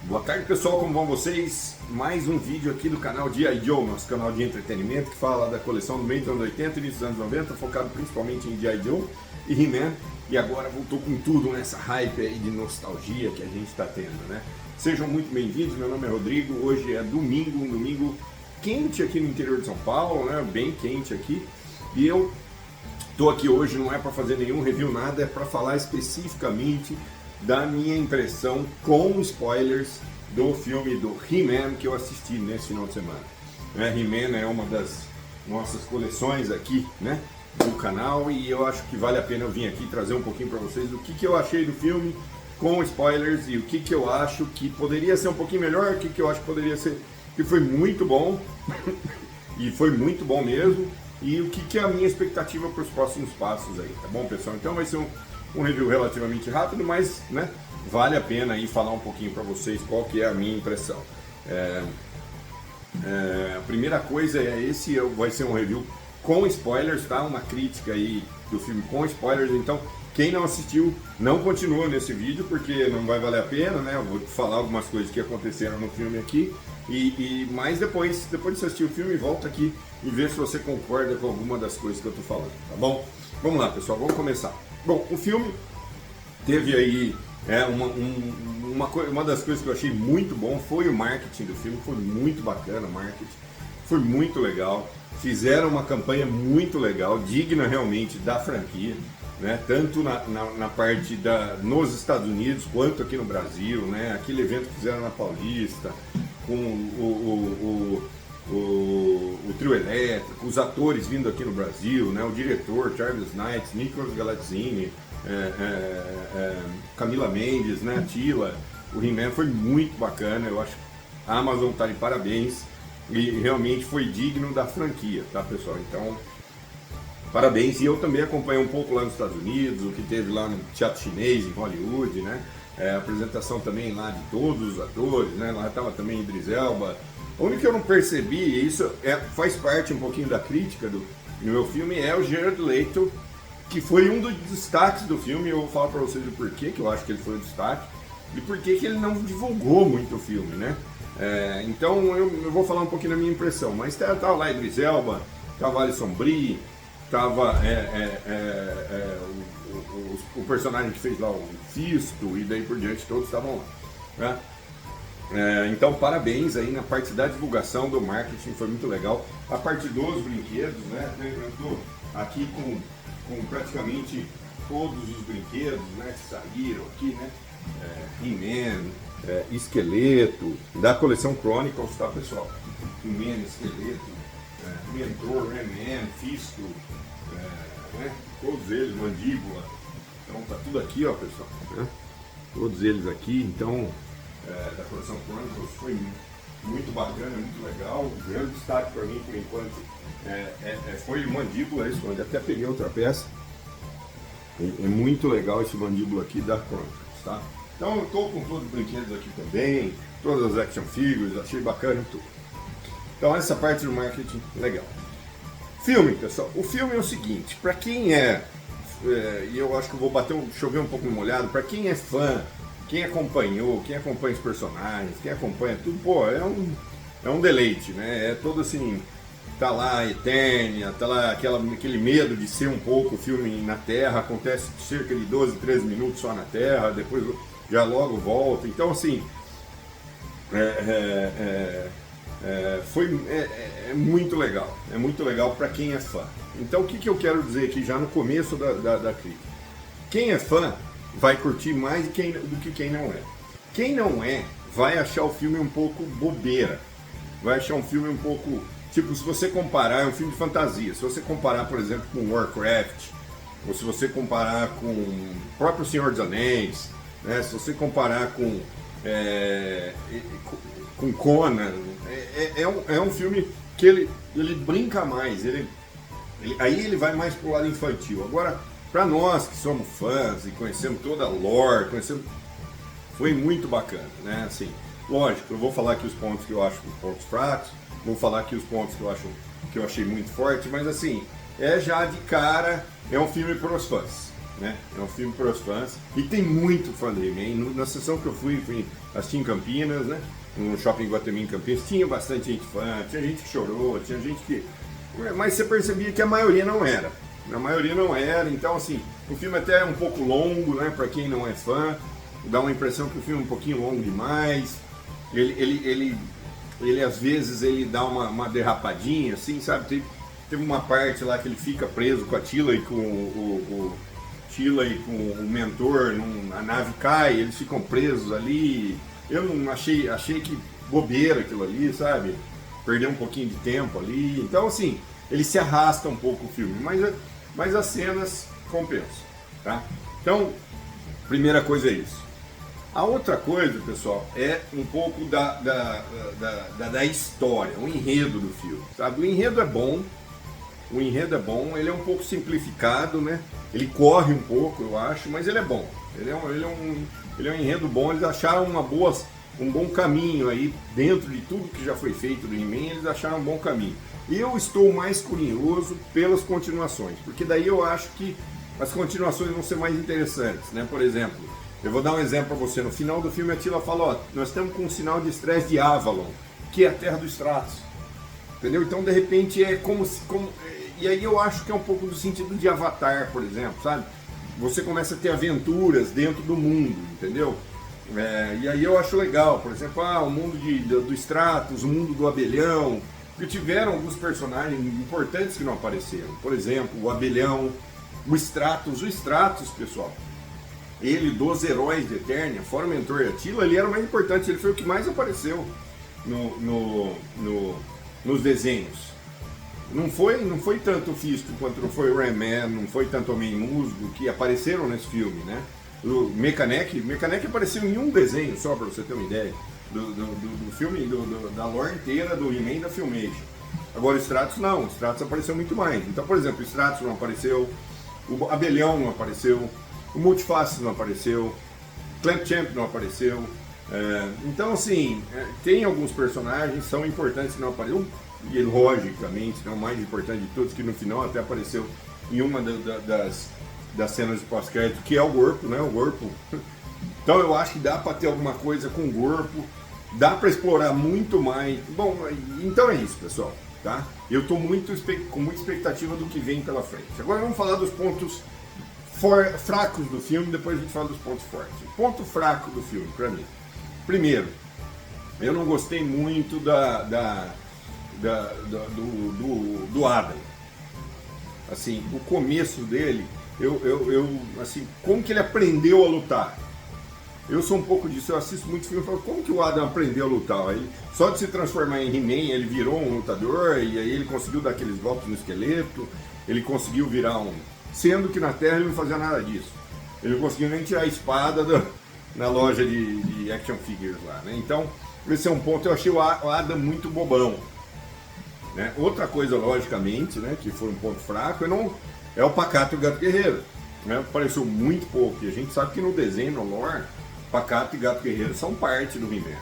Boa tarde, pessoal, como vão vocês? Mais um vídeo aqui do canal G.I. Joe, nosso canal de entretenimento que fala da coleção do meio dos anos 80 e início dos anos 90, focado principalmente em G.I. Joe e He-Man, e agora voltou com tudo nessa hype aí de nostalgia que a gente está tendo, né? Sejam muito bem-vindos, meu nome é Rodrigo, hoje é domingo, um domingo quente aqui no interior de São Paulo, né? Bem quente aqui, e eu tô aqui hoje não é para fazer nenhum review, nada, é para falar especificamente da minha impressão com spoilers do filme do He-Man que eu assisti nesse final de semana. He-Man é uma das nossas coleções aqui, né, do canal, e eu acho que vale a pena eu vir aqui trazer um pouquinho para vocês o que eu achei do filme com spoilers e o que eu acho que poderia ser um pouquinho melhor, o que eu acho que poderia ser, que foi muito bom e foi muito bom mesmo, e o que é a minha expectativa para os próximos passos aí, tá bom, pessoal? Então vai ser um review relativamente rápido, mas né, vale a pena aí falar um pouquinho para vocês qual que é a minha impressão. A primeira coisa é esse vai ser um review com spoilers, tá? Uma crítica aí do filme com spoilers, então quem não assistiu não continua nesse vídeo porque não vai valer a pena, né? Eu vou falar algumas coisas que aconteceram no filme aqui mas depois de você assistir o filme, volta aqui e vê se você concorda com alguma das coisas que eu tô falando, tá bom? Vamos lá, pessoal, vamos começar. Bom, o filme teve aí uma das coisas que eu achei muito bom foi o marketing do filme, foi muito bacana o marketing, foi muito legal, fizeram uma campanha muito legal, digna realmente da franquia, né? Tanto na parte nos Estados Unidos quanto aqui no Brasil, né? Aquele evento que fizeram na Paulista, com o trio elétrico, os atores vindo aqui no Brasil, né? O diretor Charles Knight, Nicholas Galazzini, Camila Mendes, né? Tila, o He-Man foi muito bacana, eu acho que a Amazon está de parabéns e realmente foi digno da franquia, tá, pessoal? Então, parabéns. E eu também acompanhei um pouco lá nos Estados Unidos, o que teve lá no Teatro Chinês, em Hollywood, né? A apresentação também lá de todos os atores, né? Lá estava também Idris Elba. O único que eu não percebi, e isso faz parte um pouquinho da crítica do meu filme, é o Jared Leto, que foi um dos destaques do filme. Eu vou falar para vocês o porquê que eu acho que ele foi o destaque e porquê que ele não divulgou muito o filme, né? Então eu vou falar um pouquinho da minha impressão, mas tava lá Idris Elba, tava Alison Brie, tava o personagem que fez lá o Fisto e daí por diante, todos estavam lá, né? Então parabéns aí na parte da divulgação do marketing, foi muito legal. A parte dos brinquedos, né? Eu tô aqui com praticamente todos os brinquedos, né, que saíram aqui, né? He-Man, Esqueleto, da coleção Chronicles, tá, pessoal? He-Man, Esqueleto, Mentor, He-Man, Fisto, né? Todos eles, Mandíbula. Então tá tudo aqui, ó, pessoal, né? Todos eles aqui, então da coleção Chronicles, foi muito bacana, muito legal. O grande destaque para mim, por enquanto, foi o Mandíbula, isso, eu até peguei outra peça. É muito legal esse Mandíbula aqui da Chronicles, tá? Então eu tô com todos os brinquedos aqui também, todas as action figures, achei bacana e tudo. Então essa parte do marketing, legal. Filme, pessoal, o filme é o seguinte, para quem e eu acho que eu vou chover um pouco no molhado, para quem é fã, quem acompanhou, quem acompanha os personagens, quem acompanha tudo, pô, é um deleite, né? É todo assim, tá lá a Eternia, tá lá aquele medo de ser um pouco o filme na Terra, acontece cerca de 12, 13 minutos só na Terra, depois já logo volta, então assim, é muito legal para quem é fã. Então o que eu quero dizer aqui já no começo da crítica? Quem é fã vai curtir mais do que quem não é. Quem não é, vai achar o filme um pouco bobeira, vai achar um filme um pouco, tipo, se você comparar, é um filme de fantasia, se você comparar, por exemplo, com Warcraft, ou se você comparar com o próprio Senhor dos Anéis, né? Se você comparar com Conan, é um filme que ele brinca mais, aí ele vai mais pro lado infantil. Agora, para nós que somos fãs e conhecemos toda a lore, foi muito bacana, né? Assim, lógico, eu vou falar aqui os pontos que eu acho pontos fracos, vou falar aqui os pontos que eu achei muito forte, mas assim, já de cara é um filme para os fãs. né? É um filme para os fãs e tem muito fã do He-Man. Na sessão que eu fui assistir em Campinas, né? No Shopping Guatemi em Campinas, tinha bastante gente fã, tinha gente que chorou, tinha gente que... Mas você percebia que a maioria não era. A maioria não era, então assim, o filme até é um pouco longo, né? Para quem não é fã, dá uma impressão que o filme é um pouquinho longo demais. Ele às vezes ele dá uma derrapadinha, assim, sabe? Teve uma parte lá que ele fica preso com a Tila e com o Tila e com o mentor, a nave cai, eles ficam presos ali. Eu não achei que bobeira aquilo ali, sabe? Perdeu um pouquinho de tempo ali. Então, assim, ele se arrasta um pouco o filme, mas as cenas compensam, tá? Então, primeira coisa é isso. A outra coisa, pessoal, é um pouco da história, o enredo do filme, sabe? O enredo é bom, ele é um pouco simplificado, né? Ele corre um pouco, eu acho, mas ele é bom. Ele é um enredo bom, eles acharam um bom caminho aí, dentro de tudo que já foi feito do He-Man, eles acharam um bom caminho. E eu estou mais curioso pelas continuações, porque daí eu acho que as continuações vão ser mais interessantes, né? Por exemplo, eu vou dar um exemplo para você. No final do filme a Tila fala, ó, nós estamos com um sinal de estresse de Avalon, que é a Terra dos Stratos. Entendeu? Então, de repente, é e aí eu acho que é um pouco do sentido de Avatar, por exemplo, sabe? Você começa a ter aventuras dentro do mundo, entendeu? E aí eu acho legal, por exemplo, o mundo do Stratos, o mundo do Abelhão, porque tiveram alguns personagens importantes que não apareceram. Por exemplo, o Abelhão, o Stratos, pessoal, ele dos heróis de Eternia, fora o mentor e a Tila, ele era o mais importante, ele foi o que mais apareceu nos desenhos. Não foi tanto o Fisto quanto não foi o Ram-Man, não foi tanto o Homem-Musgo que apareceram nesse filme, né? O Mekaneck apareceu em um desenho só, para você ter uma ideia, do filme, da lore inteira do He-Man da Filmation. Agora o Stratos não, o Stratos apareceu muito mais. Então, por exemplo, o Stratos não apareceu, o Abelhão não apareceu, o Multifaces não apareceu, Clamp Champ não apareceu. Então, assim, tem alguns personagens que são importantes que não apareceram. E logicamente, o mais importante de todos, que no final até apareceu em uma das cenas de pós-crédito, que é o Gorpo, né? O Gorpo. Então eu acho que dá para ter alguma coisa com o Gorpo, dá para explorar muito mais. Bom, então é isso, pessoal, tá? Eu estou com muita expectativa do que vem pela frente. Agora vamos falar dos pontos fracos do filme, depois a gente fala dos pontos fortes. O ponto fraco do filme, para mim. Primeiro, eu não gostei muito do Adam. Assim, o começo dele, assim, como que ele aprendeu a lutar? Eu sou um pouco disso, eu assisto muito filme e falo, como que o Adam aprendeu a lutar? Ele, só de se transformar em He-Man, ele virou um lutador, e aí ele conseguiu dar aqueles golpes no esqueleto, ele conseguiu virar sendo que na Terra ele não fazia nada disso. Ele não conseguiu nem tirar a espada na loja de action figures lá, né? Então, esse é um ponto, eu achei o Adam muito bobão. Né? Outra coisa, logicamente, né, que foi um ponto fraco, é o Pacato e o Gato Guerreiro. Né? Apareceu muito pouco, e a gente sabe que no desenho, no lore, Pacato e Gato Guerreiro são parte do He-Man.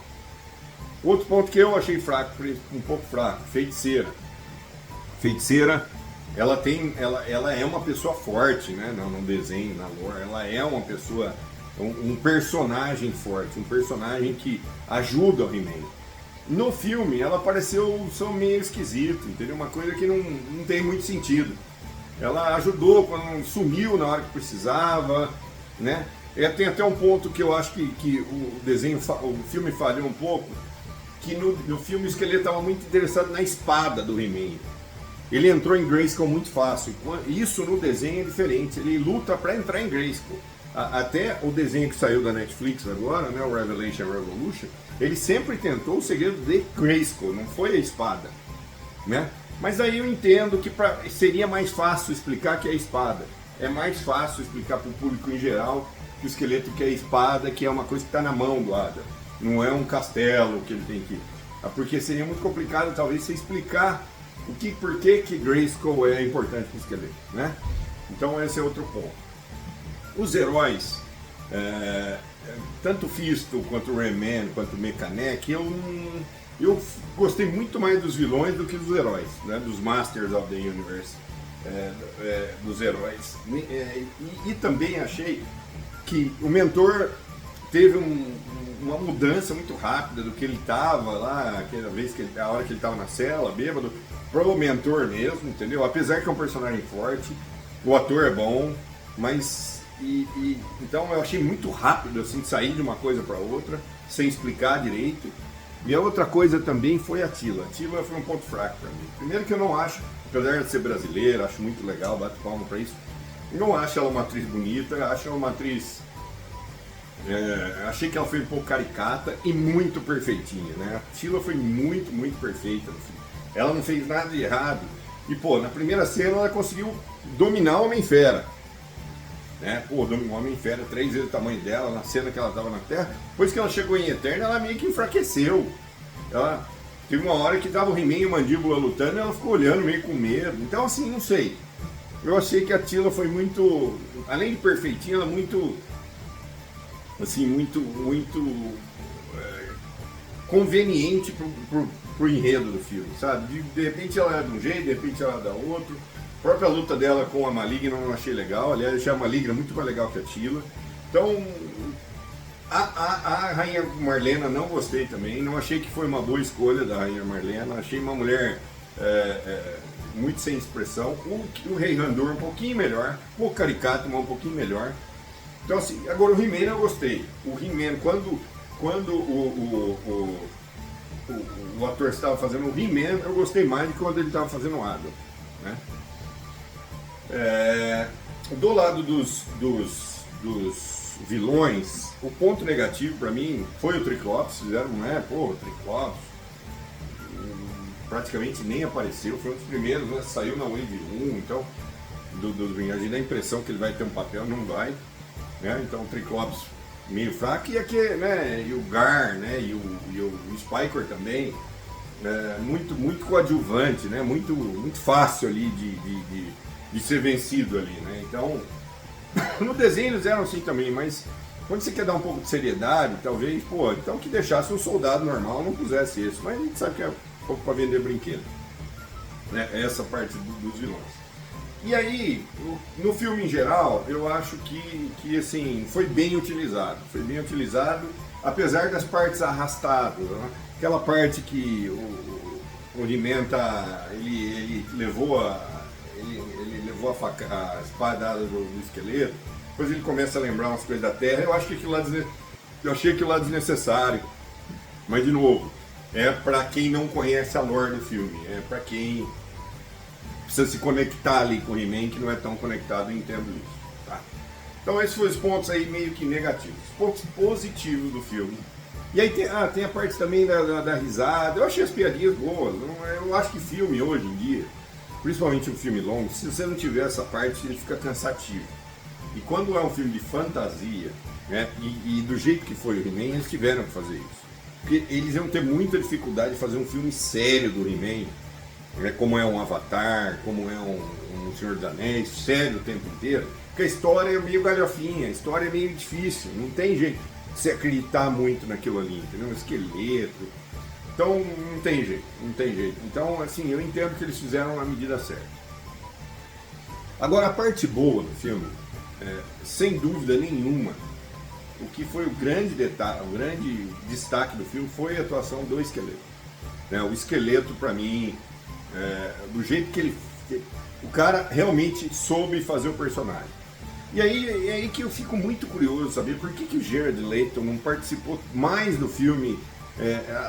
Outro ponto que eu achei fraco, um pouco fraco, Feiticeira. Feiticeira, ela é uma pessoa forte, né, no desenho, na lore, ela é uma pessoa, um personagem forte, um personagem que ajuda o He-Man. No filme, ela pareceu meio esquisito, entendeu? Uma coisa que não tem muito sentido. Ela ajudou quando sumiu na hora que precisava, né? Tem até um ponto que eu acho que o filme falhou um pouco, que no filme o Esqueleto estava muito interessado na espada do He-Man. Ele entrou em Grayskull muito fácil. Isso no desenho é diferente, ele luta para entrar em Grayskull. Até o desenho que saiu da Netflix agora, né, o Revolution, ele sempre tentou o segredo de Grayskull, não foi a espada, né? Mas aí eu entendo que seria mais fácil explicar que é a espada. É mais fácil explicar para o público em geral que o esqueleto quer a espada, que é uma coisa que está na mão do Adam. Não é um castelo que ele tem que... Porque seria muito complicado talvez você explicar por que Grayskull é importante para o esqueleto, né? Então esse é outro ponto. Os heróis, tanto o Fisto, quanto o Ram-Man, quanto o Mekaneck, eu gostei muito mais dos vilões do que dos heróis, né? Dos Masters of the Universe. dos heróis. E também achei que o mentor teve uma mudança muito rápida do que ele estava lá, aquela vez a hora que ele estava na cela, bêbado, pro mentor mesmo, entendeu? Apesar que é um personagem forte, o ator é bom, mas então eu achei muito rápido assim de sair de uma coisa para outra, sem explicar direito. E a outra coisa também foi a Tila. A Tila foi um ponto fraco para mim. Primeiro que eu não acho, apesar de ser brasileira, acho muito legal, bato palma para isso. Eu não acho ela uma atriz bonita, acho ela uma atriz. Achei que ela foi um pouco caricata e muito perfeitinha, né? A Tila foi muito, muito perfeita no filme. Ela não fez nada de errado. E, pô, na primeira cena ela conseguiu dominar o Homem-Fera. Né? Pô, o Homem-Fera 3 vezes o tamanho dela, na cena que ela estava na Terra. Depois que ela chegou em Eterna, ela meio que enfraqueceu. Ela teve uma hora que tava o He-Man e o Mandíbula lutando e ela ficou olhando meio com medo. Então, assim, não sei. Eu achei que a Tila foi muito, além de perfeitinha, ela muito, assim, muito conveniente pro enredo do filme, sabe? De repente ela é de um jeito, de repente ela é da outro. A própria luta dela com a Maligna eu não achei legal. Aliás, eu achei a Maligna muito mais legal que a Tila. Então, a Rainha Marlena não gostei também. Não achei que foi uma boa escolha da Rainha Marlena. Achei uma mulher muito sem expressão. O Rei Randor um pouquinho melhor. Um pouco caricato, mas um pouquinho melhor. Então, assim, agora o He-Man eu gostei. O He-Man, quando o ator estava fazendo o He-Man, eu gostei mais do que quando ele estava fazendo o Adam, né? Do lado dos vilões, o ponto negativo para mim foi o Triclops. Fizeram, o Triclops praticamente nem apareceu, foi um dos primeiros, né? Saiu na Wave 1, então a gente dá a impressão que ele vai ter um papel, não vai, né? Então o Triclops meio fraco, e aqui, né? E o Gar, né? E o Spiker também, muito coadjuvante, né? Muito fácil ali de ser vencido ali, né? Então, no desenho eles eram assim também, mas quando você quer dar um pouco de seriedade, talvez, então que deixasse um soldado normal, não pusesse isso, mas a gente sabe que é um pouco para vender brinquedo, né? Essa parte dos vilões. E aí, no filme em geral, eu acho que assim, foi bem utilizado, apesar das partes arrastadas, né? Aquela parte que o He-Man ele levou a espadada do esqueleto, depois ele começa a lembrar umas coisas da Terra. Eu achei aquilo lá desnecessário, mas de novo, é para quem não conhece a lore do filme, é para quem precisa se conectar ali com o He-Man, que não é tão conectado, eu entendo isso, tá? Então esses foram os pontos aí meio que negativos. Os pontos positivos do filme. E aí tem a parte também da risada. Eu achei as piadinhas boas. Eu acho que filme hoje em dia, principalmente um filme longo, se você não tiver essa parte, ele fica cansativo. E quando é um filme de fantasia, né, e do jeito que foi o He-Man, eles tiveram que fazer isso. Porque eles iam ter muita dificuldade de fazer um filme sério do He-Man, né, como é um Avatar, como é um Senhor dos Anéis, sério o tempo inteiro. Porque a história é meio galhofinha, a história é meio difícil, não tem jeito de se acreditar muito naquilo ali, entendeu? Um esqueleto. Então não tem jeito. Então, assim, eu entendo que eles fizeram a medida certa. Agora, a parte boa do filme, sem dúvida nenhuma, o que foi o grande detalhe, o grande destaque do filme foi a atuação do esqueleto. Né? O esqueleto, para mim, do jeito que o cara realmente soube fazer o personagem. E aí é aí que eu fico muito curioso saber por que o Jared Leto não participou mais do filme.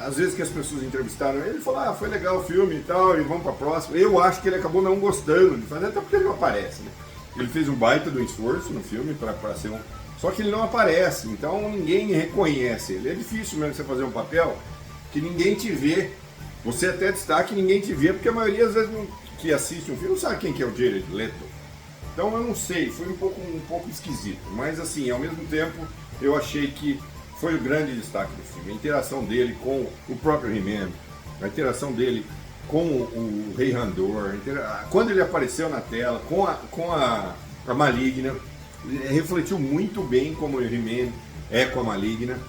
Às vezes que as pessoas entrevistaram ele, falou, foi legal o filme e tal, e vamos pra próxima. Eu acho que ele acabou não gostando de fazer, até porque ele não aparece, né? Ele fez um baita do esforço no filme para ser um... Só que ele não aparece, então ninguém reconhece ele. É difícil mesmo você fazer um papel que ninguém te vê. Você até destaca e ninguém te vê, porque a maioria às vezes que assiste um filme não sabe quem que é o Jared Leto. Então eu não sei, foi um pouco esquisito. Mas assim, ao mesmo tempo, eu achei que foi o grande destaque do filme. A interação dele com o próprio He-Man, a interação dele com o Rei Randor, quando ele apareceu na tela, com a Maligna, refletiu muito bem como o He-Man é com a Maligna.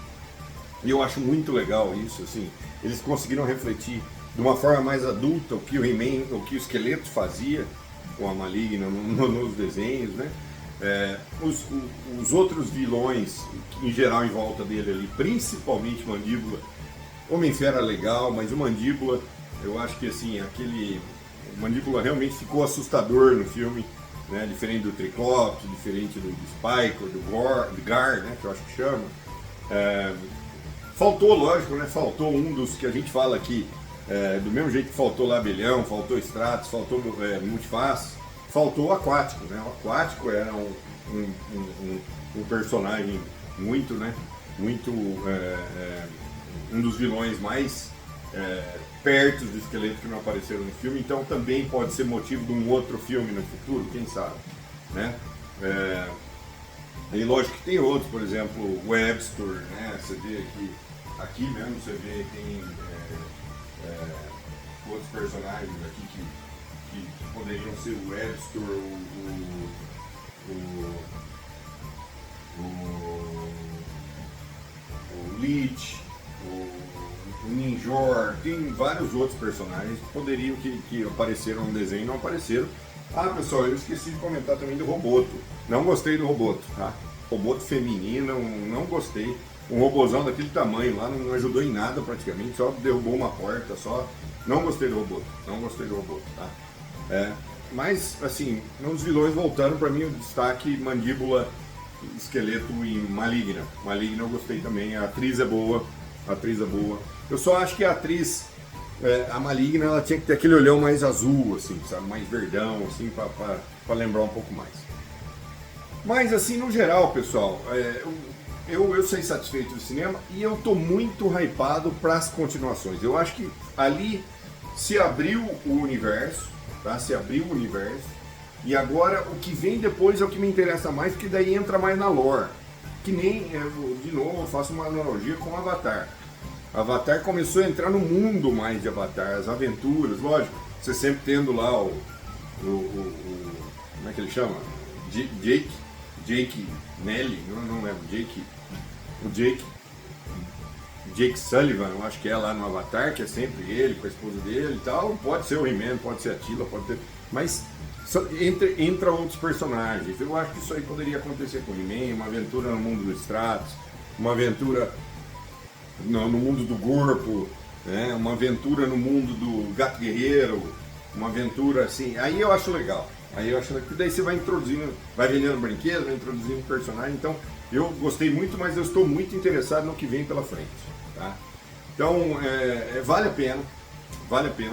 E eu acho muito legal isso, assim. Eles conseguiram refletir de uma forma mais adulta o que o He-Man, o que o esqueleto fazia, com a Maligna nos desenhos, né? Os outros vilões, em geral, em volta dele ali, principalmente Mandíbula. Homem-Fera legal, mas o Mandíbula, eu acho que assim, o Mandíbula realmente ficou assustador no filme, né? Diferente do Triclops, diferente do Spike, do Gar, né? Que eu acho que chama. Faltou, lógico, né? Faltou um dos que a gente fala aqui, do mesmo jeito que faltou Labelhão, faltou Stratos, faltou Multiface, faltou o Aquático, né? O Aquático era um personagem muito, né? Muito, um dos vilões mais perto do Esqueleto que não apareceram no filme, então também pode ser motivo de um outro filme no futuro, quem sabe, né? E lógico que tem outros, por exemplo, o Webster, né? Você vê aqui mesmo você vê tem outros personagens aqui que poderiam ser o Webster, o Leech, o Ninjor, tem vários outros personagens que poderiam que apareceram no desenho e não apareceram. Ah, pessoal, eu esqueci de comentar também do Roboto. Não gostei do Roboto, tá? Roboto feminino, não gostei. Um robozão daquele tamanho lá não ajudou em nada praticamente, só derrubou uma porta, só. Não gostei do Roboto, tá? Mas, assim, nos vilões voltando, pra mim o destaque Mandíbula, Esqueleto e Maligna. Maligna eu gostei também, a atriz é boa. Eu só acho que a atriz, a Maligna, ela tinha que ter aquele olhão mais azul, assim, sabe? Mais verdão, assim, pra lembrar um pouco mais. Mas, assim, no geral, pessoal, eu saí satisfeito do cinema e eu tô muito hypado para as continuações. Eu acho que ali se abriu o universo, tá? Se abriu o universo. E agora o que vem depois é o que me interessa mais, porque daí entra mais na lore. Que nem, de novo, eu faço uma analogia com o Avatar. Avatar começou a entrar no mundo mais de Avatar, as aventuras, lógico. Você sempre tendo lá como é que ele chama? Jake Nelly, não lembro, Jake Sullivan, eu acho que é lá no Avatar, que é sempre ele, com a esposa dele e tal. Pode ser o He-Man, pode ser a Tila, pode ter. Mas entra outros personagens. Eu acho que isso aí poderia acontecer com o He-Man, uma aventura no mundo do Stratos, uma aventura no mundo do Gorpo, né? Uma aventura no mundo do Gato Guerreiro, uma aventura assim. Aí eu acho legal. Que daí você vai introduzindo, vai vendendo brinquedos, vai introduzindo personagem. Então eu gostei muito, mas eu estou muito interessado no que vem pela frente, tá? Então vale a pena,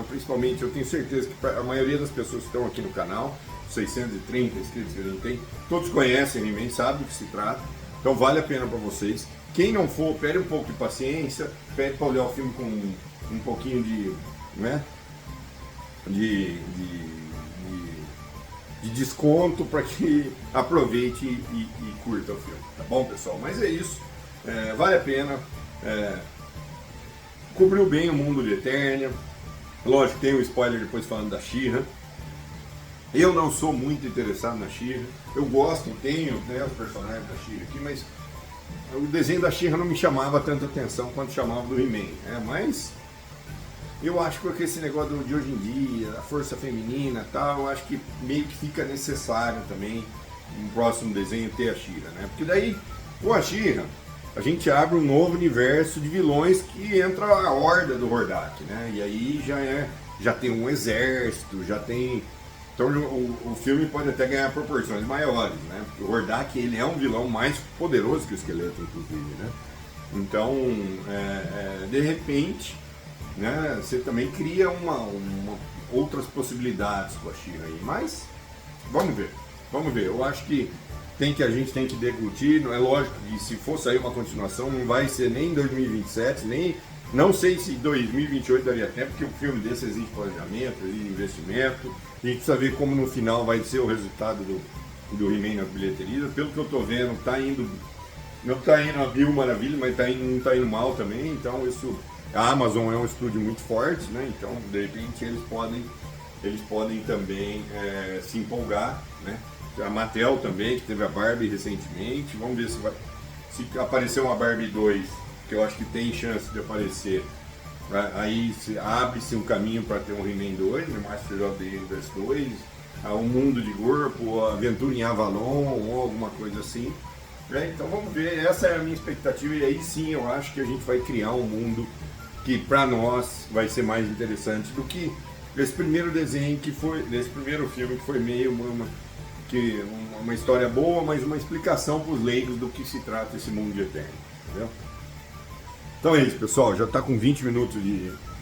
principalmente eu tenho certeza que a maioria das pessoas que estão aqui no canal, 630 inscritos que a gente tem, todos conhecem He-Man, sabem do que se trata, então vale a pena para vocês. Quem não for, pede um pouco de paciência, pede para olhar o filme com um pouquinho de, né, de desconto para que aproveite e curta o filme, tá bom, pessoal? Mas é isso, vale a pena, cobriu bem o mundo de Eternia. Lógico, tem um spoiler depois falando da She-Ra. Eu não sou muito interessado na She-Ra, eu gosto, tenho, né, os personagens da She-Ra aqui, mas o desenho da She-Ra não me chamava tanta atenção quanto chamava do He-Man, mas eu acho que esse negócio de hoje em dia, a força feminina e tal, eu acho que meio que fica necessário também no próximo desenho ter a She-Ra, né? Porque daí, com a She-Ra, a gente abre um novo universo de vilões que entra a horda do Hordak, né? E aí já tem um exército, já tem... Então o filme pode até ganhar proporções maiores, né? Porque o Hordak, ele é um vilão mais poderoso que o Esqueleto, inclusive, né? Então, de repente, né, você também cria outras possibilidades com a She-Ra aí, mas vamos ver. Eu acho que a gente tem que deglutir. Não é lógico que se for sair uma continuação não vai ser nem em 2027, não sei se em 2028 daria tempo, porque um filme desse exige planejamento, exige investimento, a gente precisa ver como no final vai ser o resultado do He-Man na bilheteria. Pelo que eu tô vendo, não tá indo a mil maravilha, mas não tá indo mal também, então a Amazon é um estúdio muito forte, né? Então de repente eles podem também se empolgar, né? A Mattel também, que teve a Barbie recentemente, vamos ver se aparecer uma Barbie 2, que eu acho que tem chance de aparecer, aí abre-se um caminho para ter um He-Man 2, né? Master of the Universe 2, O Mundo de Corpo, a Aventura em Avalon ou alguma coisa assim. Então vamos ver, essa é a minha expectativa e aí sim eu acho que a gente vai criar um mundo que para nós vai ser mais interessante do que esse primeiro desenho que foi, esse primeiro filme que foi meio uma história boa, mas uma explicação para os leigos do que se trata esse mundo de Eterno, entendeu? Então é isso, pessoal, já está com 20 minutos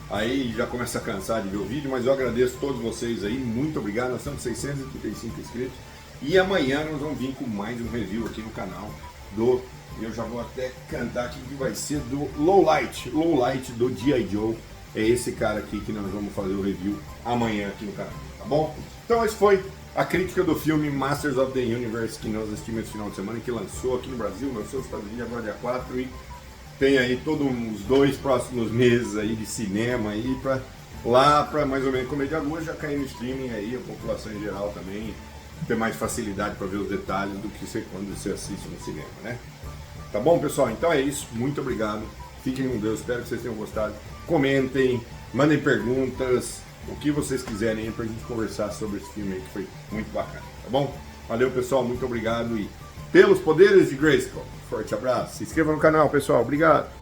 aí já começa a cansar de ver o vídeo, mas eu agradeço a todos vocês aí, muito obrigado, nós estamos 635 inscritos e amanhã nós vamos vir com mais um review aqui no canal eu já vou até cantar aqui que vai ser do Lowlight do G.I. Joe, é esse cara aqui que nós vamos fazer o review amanhã aqui no canal, tá bom? Então esse foi a crítica do filme Masters of the Universe que nós assistimos esse final de semana, que lançou aqui no Brasil, lançou nos Estados Unidos agora dia 4 e tem aí todos os 2 próximos meses aí de cinema aí para mais ou menos começo de agosto já cair no streaming aí, a população em geral também ter mais facilidade para ver os detalhes do que quando você assiste no cinema, né? Tá bom, pessoal? Então é isso, muito obrigado, fiquem com Deus, espero que vocês tenham gostado, comentem, mandem perguntas, o que vocês quiserem aí pra gente conversar sobre esse filme aí que foi muito bacana, tá bom? Valeu, pessoal, muito obrigado e pelos poderes de Grayskull, forte abraço, se inscreva no canal, pessoal, obrigado!